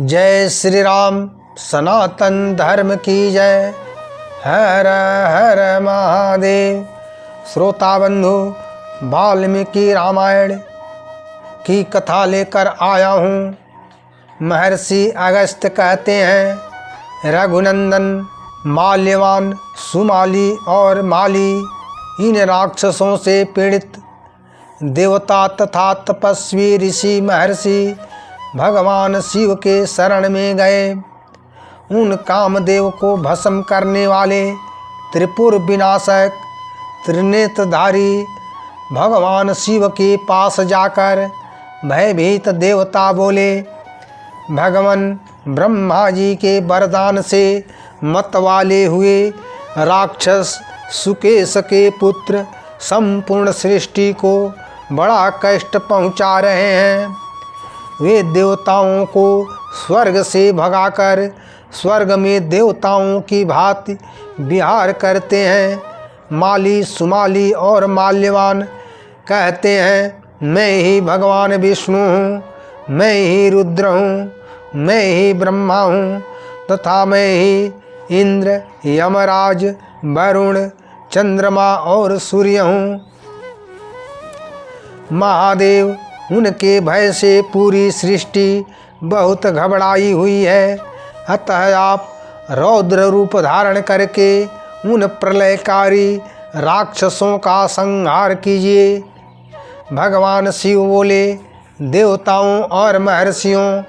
जय श्री राम, सनातन धर्म की जय। हर हर महादेव। श्रोता बंधु, वाल्मीकि रामायण की कथा लेकर आया हूँ। महर्षि अगस्त्य कहते हैं, रघुनंदन, माल्यवान, सुमाली और माली इन राक्षसों से पीड़ित देवता तथा तपस्वी ऋषि महर्षि भगवान शिव के शरण में गए। उन कामदेव को भस्म करने वाले त्रिपुर विनाशक त्रिनेत्रधारी भगवान शिव के पास जाकर भयभीत देवता बोले, भगवान ब्रह्मा जी के वरदान से मतवाले हुए राक्षस सुकेश के पुत्र संपूर्ण सृष्टि को बड़ा कष्ट पहुंचा रहे हैं। वे देवताओं को स्वर्ग से भगाकर स्वर्ग में देवताओं की भांति विहार करते हैं। माली, सुमाली और माल्यवान कहते हैं, मैं ही भगवान विष्णु हूँ, मैं ही रुद्र हूँ, मैं ही ब्रह्मा हूँ तथा मैं ही इंद्र, यमराज, वरुण, चंद्रमा और सूर्य हूँ। महादेव, उनके भय से पूरी सृष्टि बहुत घबराई हुई है। अतः आप रौद्र रूप धारण करके उन प्रलयकारी राक्षसों का संहार कीजिए। भगवान शिव बोले, देवताओं और महर्षियों,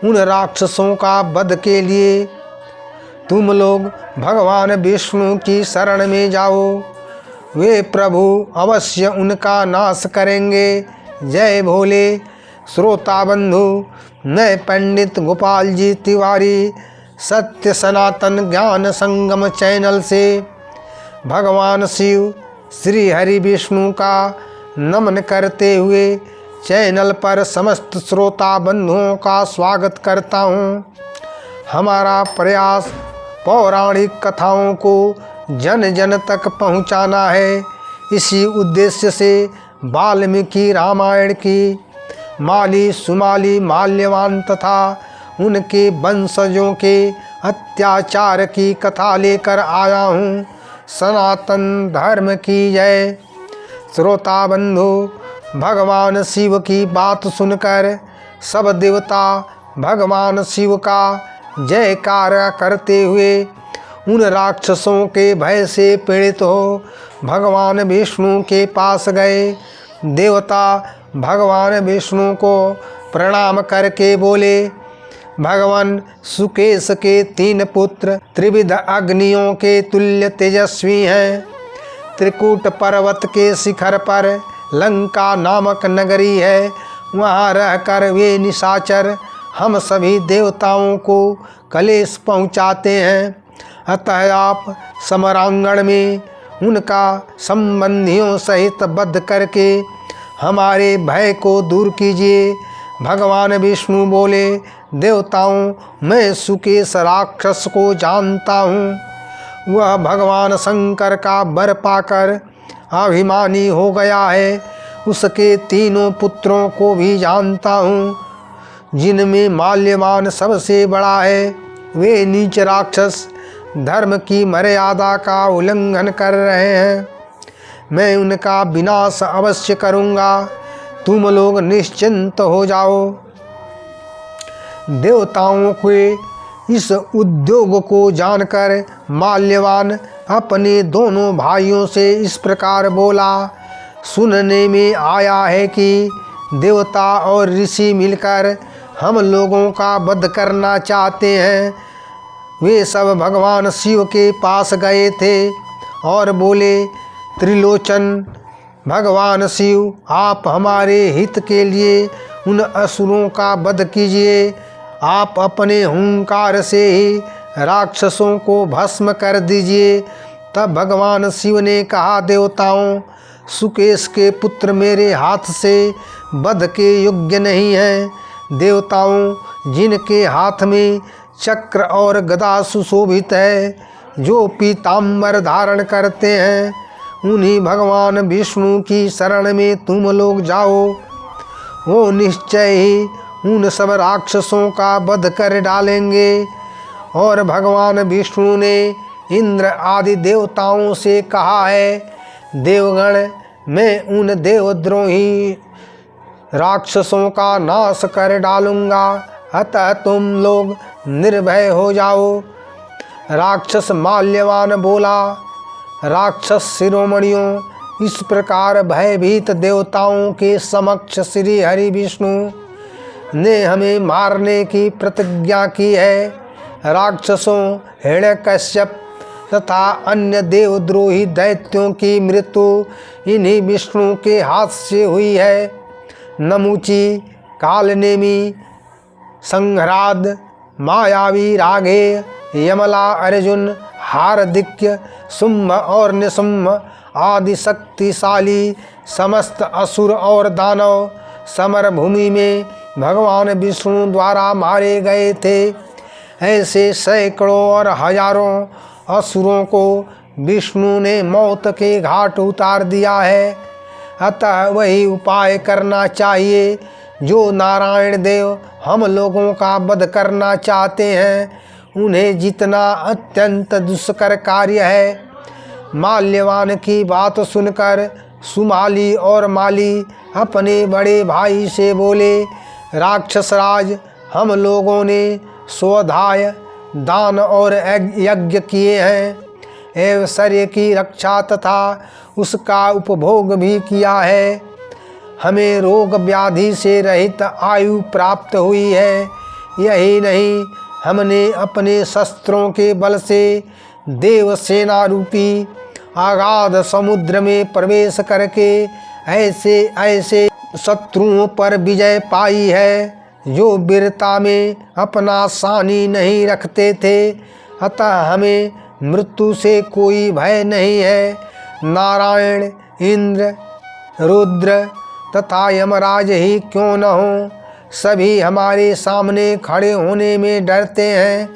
उन राक्षसों का वध के लिए तुम लोग भगवान विष्णु की शरण में जाओ। वे प्रभु अवश्य उनका नाश करेंगे। जय भोले। श्रोता बंधु, मैं पंडित गोपाल जी तिवारी सत्य सनातन ज्ञान संगम चैनल से भगवान शिव श्री हरि विष्णु का नमन करते हुए चैनल पर समस्त श्रोता बंधुओं का स्वागत करता हूँ। हमारा प्रयास पौराणिक कथाओं को जन जन तक पहुँचाना है। इसी उद्देश्य से वाल्मीकि रामायण की माली, सुमाली, माल्यवान तथा उनके वंशजों के अत्याचार की कथा लेकर आया हूँ। सनातन धर्म की जय। श्रोता बंधु, भगवान शिव की बात सुनकर सब देवता भगवान शिव का जयकार करते हुए उन राक्षसों के भय से पीड़ित हो भगवान विष्णु के पास गए। देवता भगवान विष्णु को प्रणाम करके बोले, भगवान सुकेश के 3 पुत्र त्रिविध अग्नियों के तुल्य तेजस्वी हैं। त्रिकूट पर्वत के शिखर पर लंका नामक नगरी है। वहाँ रहकर वे निशाचर हम सभी देवताओं को कलेश पहुँचाते हैं। अतः आप समरांगण में उनका संबंधियों सहित वध करके हमारे भय को दूर कीजिए। भगवान विष्णु बोले, देवताओं, मैं सुकेश राक्षस को जानता हूँ। वह भगवान शंकर का वर पाकर अभिमानी हो गया है। उसके 3 पुत्रों को भी जानता हूँ, जिनमें माल्यवान सबसे बड़ा है। वे नीच राक्षस धर्म की मर्यादा का उल्लंघन कर रहे हैं। मैं उनका विनाश अवश्य करूँगा। तुम लोग निश्चिंत हो जाओ। देवताओं के इस उद्योग को जानकर माल्यवान अपने दोनों भाइयों से इस प्रकार बोला, सुनने में आया है कि देवता और ऋषि मिलकर हम लोगों का वध करना चाहते हैं। वे सब भगवान शिव के पास गए थे और बोले, त्रिलोचन भगवान शिव, आप हमारे हित के लिए उन असुरों का वध कीजिए। आप अपने हुंकार से ही राक्षसों को भस्म कर दीजिए। तब भगवान शिव ने कहा, देवताओं, सुकेश के पुत्र मेरे हाथ से वध के योग्य नहीं हैं। देवताओं, जिनके हाथ में चक्र और गदा सुशोभित है, जो पीताम्बर धारण करते हैं, उन्हीं भगवान विष्णु की शरण में तुम लोग जाओ। वो निश्चय ही उन सब राक्षसों का वध कर डालेंगे। और भगवान विष्णु ने इंद्र आदि देवताओं से कहा है, देवगण, मैं उन देवद्रोही राक्षसों का नाश कर डालूंगा, अतः तुम लोग निर्भय हो जाओ। राक्षस माल्यवान बोला, राक्षस शिरोमणियों, इस प्रकार भयभीत देवताओं के समक्ष श्री हरि विष्णु ने हमें मारने की प्रतिज्ञा की है। राक्षसों हिरण्यकश्यप तथा अन्य देवद्रोही दैत्यों की मृत्यु इन्हीं विष्णु के हाथ से हुई है। नमुची, कालनेमी, संघराद, मायावी, राघेय, यमला, अर्जुन, हार्दिक्य, शुंभ और निशुंभ आदि शक्तिशाली समस्त असुर और दानव समर भूमि में भगवान विष्णु द्वारा मारे गए थे। ऐसे सैकड़ों और हजारों असुरों को विष्णु ने मौत के घाट उतार दिया है। अतः वही उपाय करना चाहिए जो नारायण देव हम लोगों का वध करना चाहते हैं, उन्हें जितना अत्यंत दुष्कर कार्य है। माल्यवान की बात सुनकर सुमाली और माली अपने बड़े भाई से बोले, राक्षसराज, हम लोगों ने स्वाध्याय, दान और यज्ञ किए हैं, ऐश्वर्य की रक्षा तथा उसका उपभोग भी किया है। हमें रोग व्याधि से रहित आयु प्राप्त हुई है। यही नहीं, हमने अपने शस्त्रों के बल से देव सेना रूपी अगाध समुद्र में प्रवेश करके ऐसे ऐसे शत्रुओं पर विजय पाई है जो वीरता में अपना सानी नहीं रखते थे। अतः हमें मृत्यु से कोई भय नहीं है। नारायण, इंद्र, रुद्र तथा यमराज ही क्यों न हो, सभी हमारे सामने खड़े होने में डरते हैं।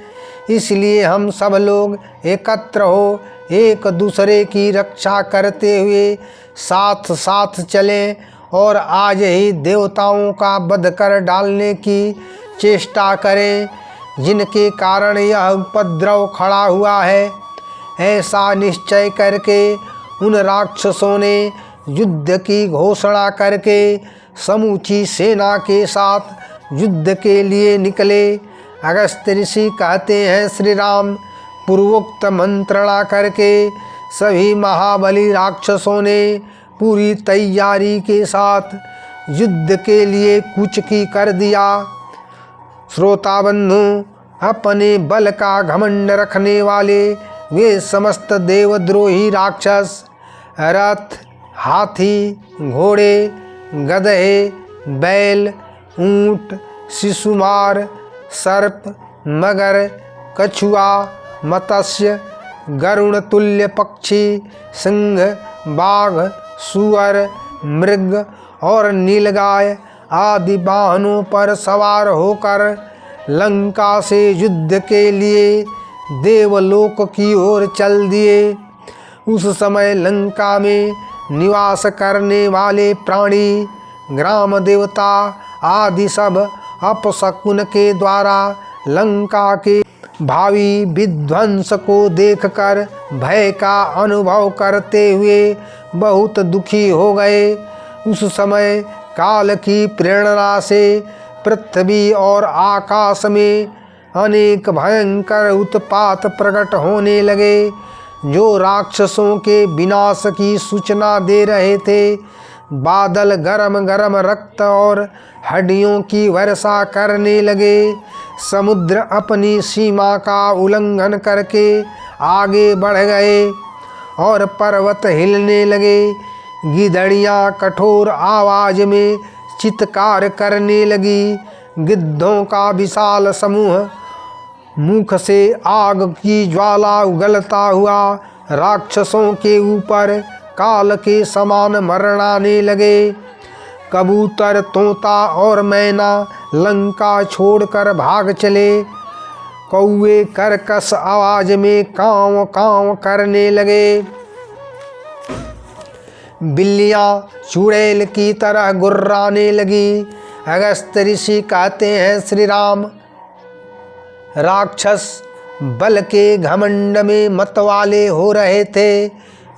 इसलिए हम सब लोग एकत्र हो एक दूसरे की रक्षा करते हुए साथ साथ चलें और आज ही देवताओं का वध कर डालने की चेष्टा करें, जिनके कारण यह उपद्रव खड़ा हुआ है। ऐसा निश्चय करके उन राक्षसों ने युद्ध की घोषणा करके समूची सेना के साथ युद्ध के लिए निकले। अगस्त्य ऋषि कहते हैं, श्री राम पूर्वोक्त मंत्रणा करके सभी महाबली राक्षसों ने पूरी तैयारी के साथ युद्ध के लिए कूच की कर दिया। श्रोता बंधु, अपने बल का घमंड रखने वाले वे समस्त देवद्रोही राक्षस रथ, हाथी, घोड़े, गधे, बैल, ऊंट, शिशुमार, सर्प, मगर, कछुआ, मत्स्य, गरुण तुल्य पक्षी, सिंह, बाघ, सुअर, मृग और नीलगाय आदि वाहनों पर सवार होकर लंका से युद्ध के लिए देवलोक की ओर चल दिए। उस समय लंका में निवास करने वाले प्राणी, ग्राम देवता आदि सब अपशकुन के द्वारा लंका के भावी विध्वंस को देखकर भय का अनुभव करते हुए बहुत दुखी हो गए। उस समय काल की प्रेरणा से पृथ्वी और आकाश में अनेक भयंकर उत्पात प्रकट होने लगे, जो राक्षसों के विनाश की सूचना दे रहे थे। बादल गरम गरम रक्त और हड्डियों की वर्षा करने लगे। समुद्र अपनी सीमा का उल्लंघन करके आगे बढ़ गए और पर्वत हिलने लगे। गिदड़ियाँ कठोर आवाज में चित्कार करने लगी। गिद्धों का विशाल समूह मुख से आग की ज्वाला उगलता हुआ राक्षसों के ऊपर काल के समान मरणाने लगे। कबूतर, तोता और मैना लंका छोड़कर भाग चले। कौवे कर्कश आवाज में कांव कांव करने लगे। बिल्लियाँ चुड़ैल की तरह गुर्राने लगी। अगस्त ऋषि कहते हैं, श्री राम राक्षस बल के घमंड में मतवाले हो रहे थे।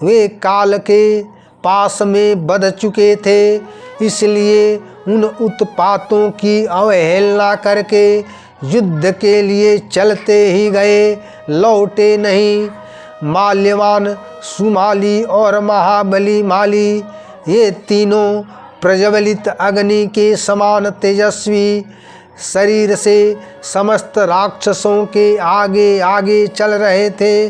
वे काल के पास में बध चुके थे, इसलिए उन उत्पातों की अवहेलना करके युद्ध के लिए चलते ही गए, लौटे नहीं। माल्यवान, सुमाली और महाबली माली, ये तीनों प्रज्वलित अग्नि के समान तेजस्वी शरीर से समस्त राक्षसों के आगे आगे चल रहे थे।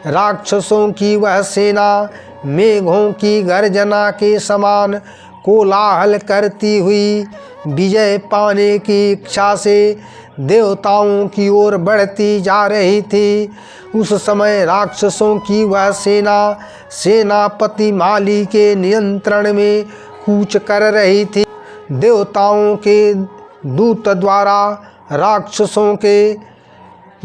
राक्षसों की वह सेना मेघों की गर्जना के समान कोलाहल करती हुई विजय पाने की इच्छा से देवताओं की ओर बढ़ती जा रही थी। उस समय राक्षसों की वह सेना सेनापति माली के नियंत्रण में कूच कर रही थी। देवताओं के दूत द्वारा राक्षसों के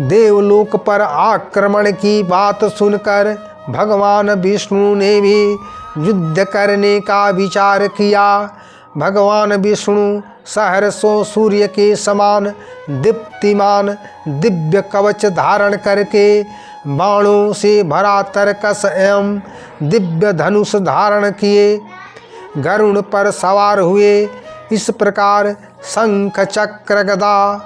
देवलोक पर आक्रमण की बात सुनकर भगवान विष्णु ने भी युद्ध करने का विचार किया। भगवान विष्णु सहर्षों सूर्य के समान दीप्तिमान दिव्य कवच धारण करके बाणों से भरा तरकस एवं दिव्य धनुष धारण किए गरुड़ पर सवार हुए। इस प्रकार शंख, चक्र, गदा,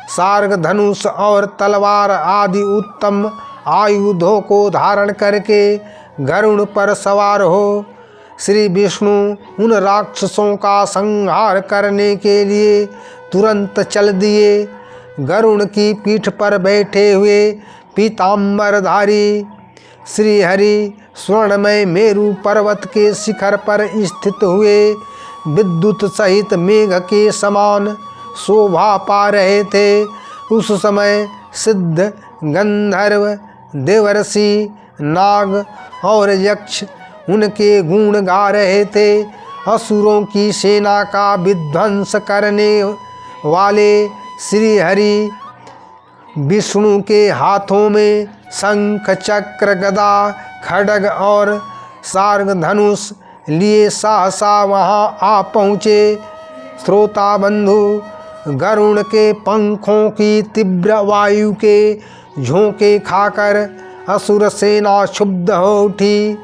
सार्ग, धनुष और तलवार आदि उत्तम आयुधों को धारण करके गरुड़ पर सवार हो श्री विष्णु उन राक्षसों का संहार करने के लिए तुरंत चल दिए। गरुड़ की पीठ पर बैठे हुए पीताम्बरधारी श्री हरि स्वर्णमय मेरु पर्वत के शिखर पर स्थित हुए विद्युत सहित मेघ के समान शोभा पा रहे थे। उस समय सिद्ध, गंधर्व, देवर्षि, नाग और यक्ष उनके गुण गा रहे थे। असुरों की सेना का विध्वंस करने वाले श्री हरि विष्णु के हाथों में शंख, चक्र, गदा, खड्ग और सार्ग धनुष लिए सहसा वहाँ आ पहुँचे। श्रोता बंधु गरुड़ के पंखों की तीव्र वायु के झोंके खाकर असुर सेना क्षुब्ध हो उठी।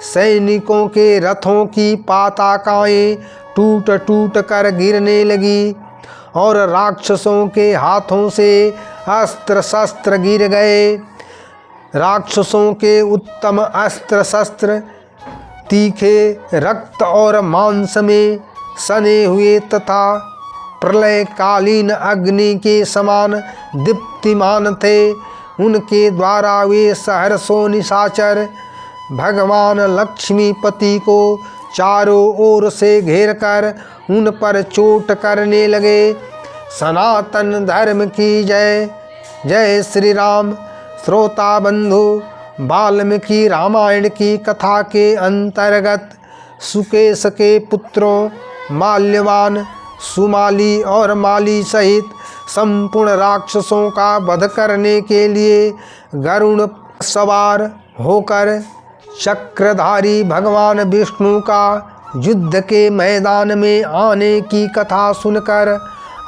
सैनिकों के रथों की पताकाएं टूट टूट कर गिरने लगी और राक्षसों के हाथों से अस्त्र शस्त्र गिर गए। राक्षसों के उत्तम अस्त्र शस्त्र तीखे रक्त और मांस में सने हुए तथा प्रलयकालीन अग्नि के समान दीप्तिमान थे। उनके द्वारा वे सहर्षों निशाचर भगवान लक्ष्मीपति को चारों ओर से घेरकर उन पर चोट करने लगे। सनातन धर्म की जय। जय श्री राम। श्रोता बंधु वाल्मीकि रामायण की कथा के अंतर्गत सुकेश के पुत्रों माल्यवान, सुमाली और माली सहित संपूर्ण राक्षसों का वध करने के लिए गरुड़ सवार होकर चक्रधारी भगवान विष्णु का युद्ध के मैदान में आने की कथा सुनकर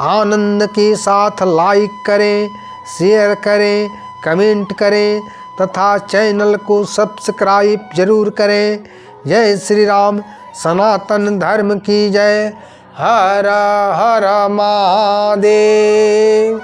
आनंद के साथ लाइक करें, शेयर करें, कमेंट करें तथा चैनल को सब्सक्राइब जरूर करें। जय श्री राम। सनातन धर्म की जय। हर हर महादेव।